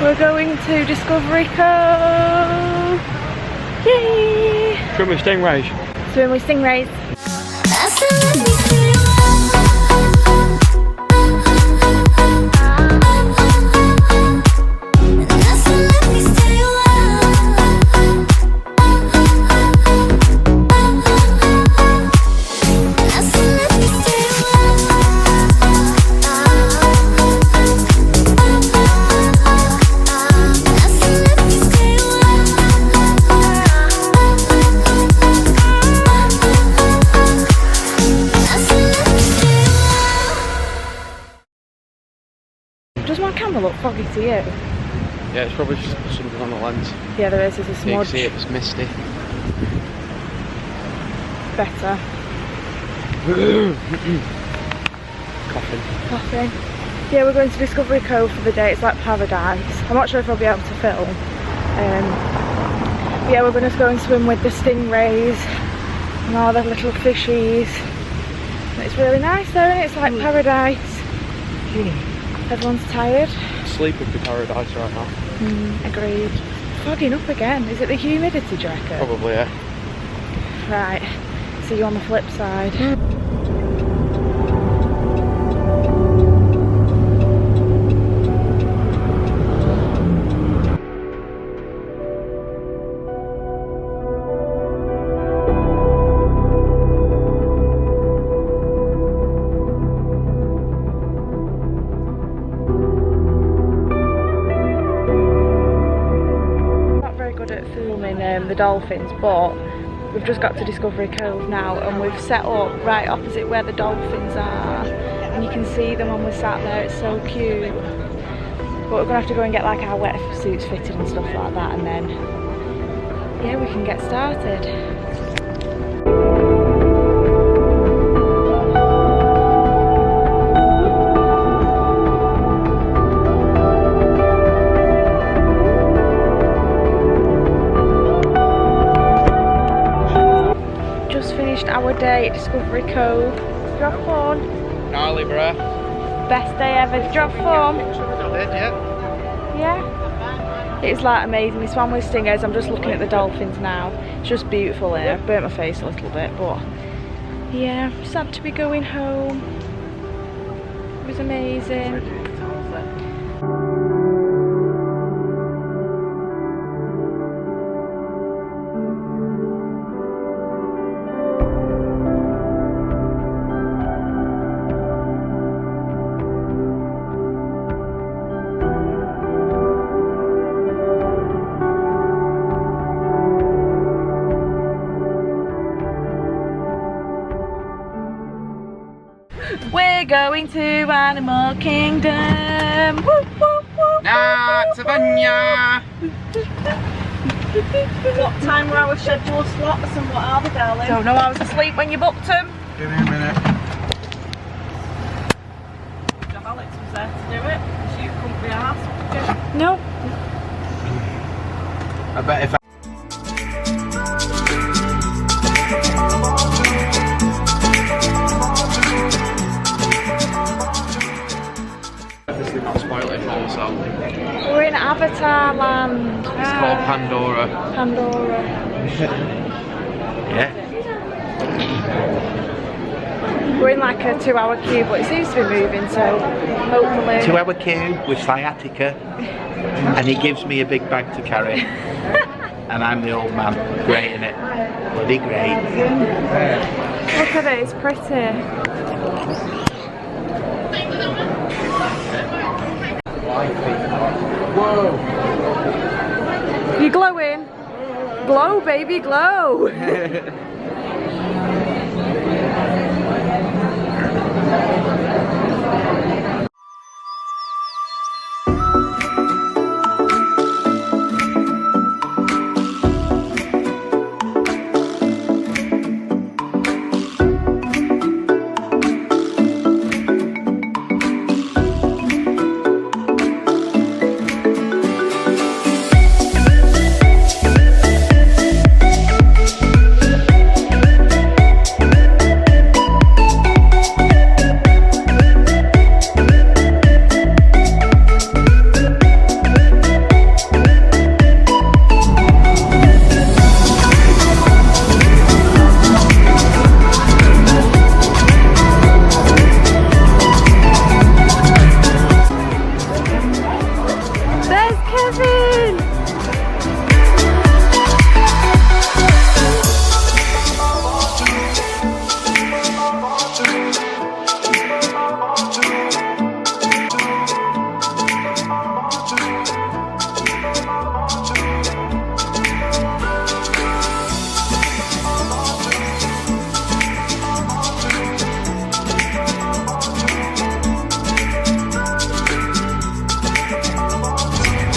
We're going to Discovery Cove. Yay! Swim with stingrays. Swim with stingrays. Does my camera look foggy to you? Yeah, it's probably just something on the lens. Yeah, there is. There's a smudge. You can see it's misty. Better. Coughing. Yeah, we're going to Discovery Cove for the day. It's like paradise. I'm not sure if I'll be able to film. But yeah, we're going to go and swim with the stingrays and all the little fishies. And it's really nice there, and it's like paradise. Everyone's tired. Sleep would be paradise right now. Agreed. Fogging up again. Is it the humidity, do you reckon? Probably, yeah. Right. See you on the flip side. The dolphins, but we've just got to Discovery Cove now, and we've set up right opposite where the dolphins are, and you can see them when we're sat there. It's so cute. But we're gonna have to go and get like our wetsuits fitted and stuff like that, and then yeah, we can get started. Our day at Discovery Cove. Did you have fun? Gnarly, bruh. Best day ever. Did you have fun? Yeah. Yeah? It was like amazing. We swam with stingers. I'm just looking at the dolphins now. It's just beautiful here. I've burnt my face a little bit, but yeah, sad to be going home. It was amazing. We're going to Animal Kingdom. Woo, woo, woo. Nah, Tanya. What time were our scheduled slots and what are they, darling? Don't know, I was asleep when you booked them. Give me a minute. Alex was there to do it. She couldn't be arsed. No. I bet if I... Not spoil it also. We're in Avatar Land. It's called Pandora. Pandora. Yeah. We're in like a 2-hour queue, but it seems to be moving, so hopefully... 2-hour queue with sciatica, and he gives me a big bag to carry. And I'm the old man. Great, innit? Bloody great. Look at it, it's pretty. Whoa! You glowing? Glow, baby, glow!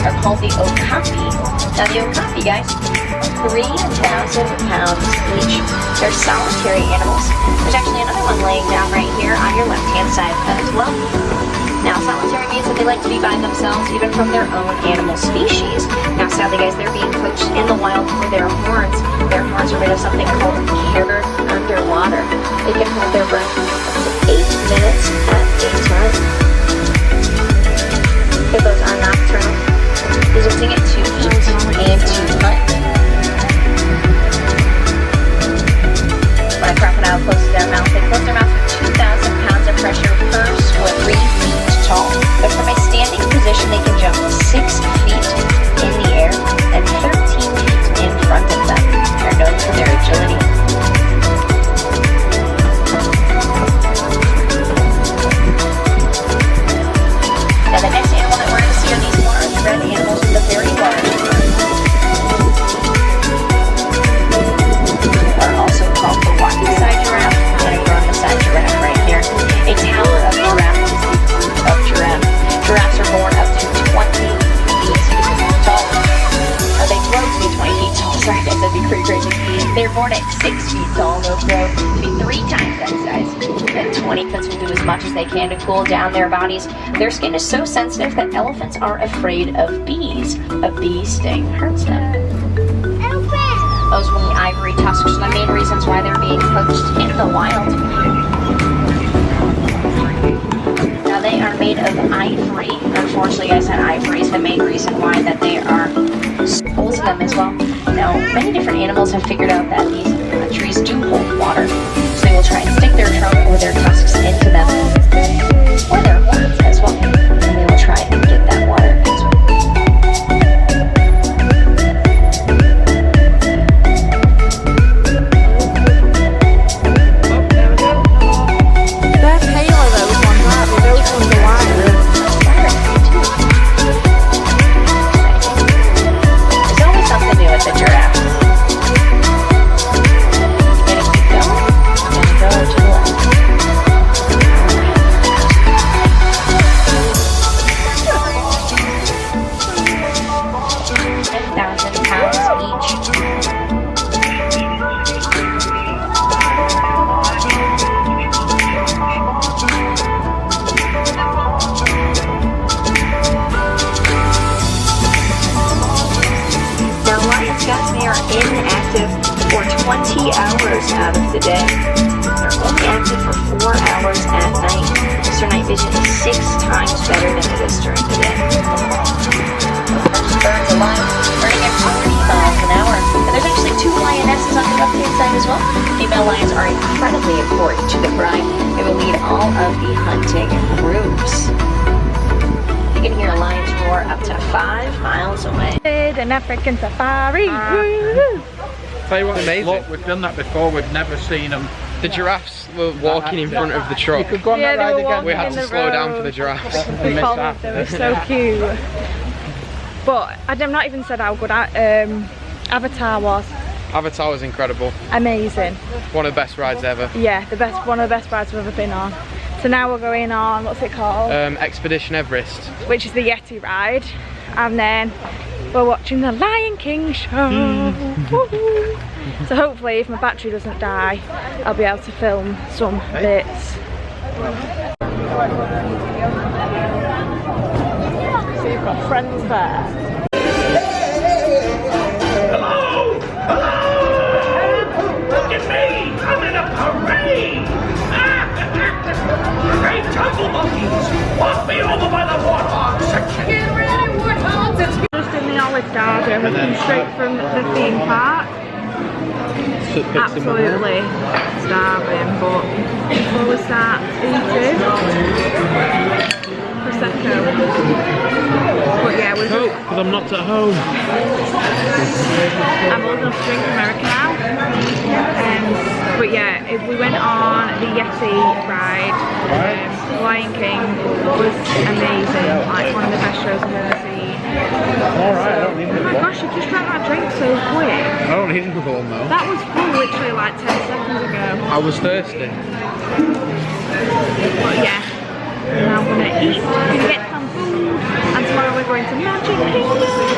are called the okapi. Now the okapi, guys, 3,000 pounds each. They're solitary animals. There's actually another one laying down right here on your left-hand side as well. Now, solitary means that they like to be by themselves, even from their own animal species. Now, sadly, guys, they're being poached in the wild for their horns. Their horns are made of something called hair underwater. They can hold their breath up to 8 minutes at a time. Hippos are nocturnal, resulting in 2 eat and 2 hunt. When a crocodile closes their mouth, they close their mouth with 2,000 pounds of pressure per or 3 feet tall. But from a standing position, they can jump 6 feet in the air and 13 feet in front of them. They're known for their agility. Now the next animal that we're going to see are these large red animals with a very large are also called the walking-side giraffe and a grown-side giraffe right here. A tower of giraffe is the group of giraffe. Giraffes are born up to 20 feet tall. They grow to be 20 feet tall. Sorry guys, that'd be pretty crazy. They're born at 6 feet tall. They'll grow to be 3 times that size. At 20, cats will do as much as they can to cool down their bodies. Their skin is so sensitive that elephants are afraid of bees. A bee sting hurts them. Those woolly ivory tusks are the main reasons why they're being poached in the wild. Now they are made of ivory. Unfortunately, guys, that ivory is the main reason why that they are holes in them as well. Now, many different animals have figured out that these trees do hold water, so they will try and stick their trunk or their tusks into them, or their horns as well, and they will try and get that water as well. Lions are incredibly important to the pride. They will lead all of the hunting groups. You can hear lions roar up to 5 miles away. An African safari. Tell you what, Amazing. look, we've done that before, we've never seen them. The giraffes were walking in front of the truck. You could go on Yeah, that they ride were again. We had in to the slow down road. for the giraffes. We followed them, it was so cute. But I've not even said how good Avatar was. Avatar was incredible. Amazing. One of the best rides ever. Yeah, one of the best rides we've ever been on. So now we're going on, what's it called? Expedition Everest. Which is the Yeti ride. And then we're watching the Lion King show. So hopefully if my battery doesn't die, I'll be able to film some bits. So you've got friends there. Great jungle monkeys! Walk me over by the warthog section! Get ready, warthogs! It's just in the Olive Garden. We came straight from the theme park. Absolutely starving, but before we start eating, prosecco. But yeah, we're just, because I'm not at home. I'm old enough to drink American now. But yeah, we went on the Yeti ride. Lion King was amazing, like one of the best shows I've ever seen. Alright, I don't need Oh my gosh, you just drank that drink so quick. I don't need another one though. That was full literally like 10 seconds ago. I was thirsty. But yeah, now I'm gonna eat, gonna get some food and some tomorrow we're going to Magic Kingdom.